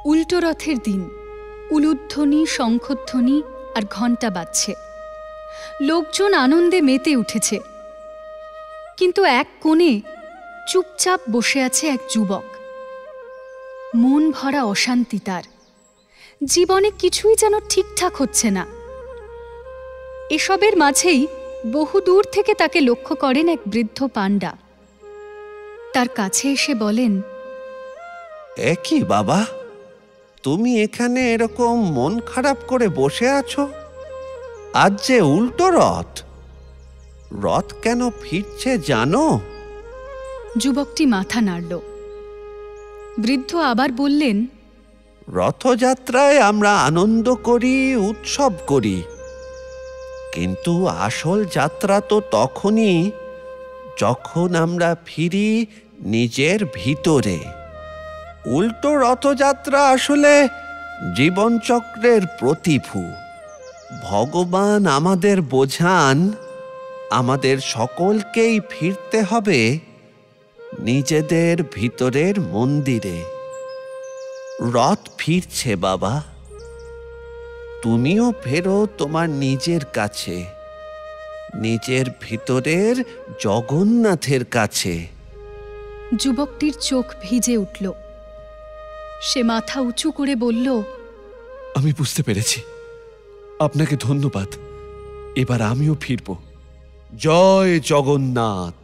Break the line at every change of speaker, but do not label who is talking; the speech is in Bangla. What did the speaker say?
উল্টো রথের দিন উলুধ্বনি, শঙ্খধ্বনি আর ঘণ্টা বাজছে। লোকজন আনন্দে মেতে উঠেছে, কিন্তু এক কোণে চুপচাপ বসে আছে এক যুবক। মন ভরা অশান্তি তার। জীবনে কিছুই যেন ঠিকঠাক হচ্ছে না। এসবের মাঝেই বহু দূর থেকে তাকে লক্ষ্য করেন এক বৃদ্ধ পাণ্ডা। তার কাছে এসে বলেন,
কি বাবা, তুমি এখানে এরকম মন খারাপ করে বসে আছো? আজ যে উল্টো রথ, রথ কেন ফিরছে জানো?
যুবকটি মাথা নাড়ল। বৃদ্ধ আবার বললেন,
রথযাত্রায় আমরা আনন্দ করি, উৎসব করি, কিন্তু আসল যাত্রা তো তখনই যখন আমরা ফিরি নিজের ভিতরে। উল্টো রথযাত্রা আসলে জীবনচক্রের প্রতিফু। ভগবান আমাদের বোঝান, আমাদের সকলকেই ফিরতে হবে নিজেদের ভিতরের মন্দিরে। রথ ফিরছে বাবা, তুমিও ফেরো তোমার নিজের কাছে, নিজের ভিতরের জগন্নাথের কাছে।
যুবকটির চোখ ভিজে উঠল। সে মাথা উঁচু করে বলল,
আমি বুঝতে পেরেছি, আপনাকে ধন্যবাদ। এবার আমিও ফিরব। জয় জগন্নাথ।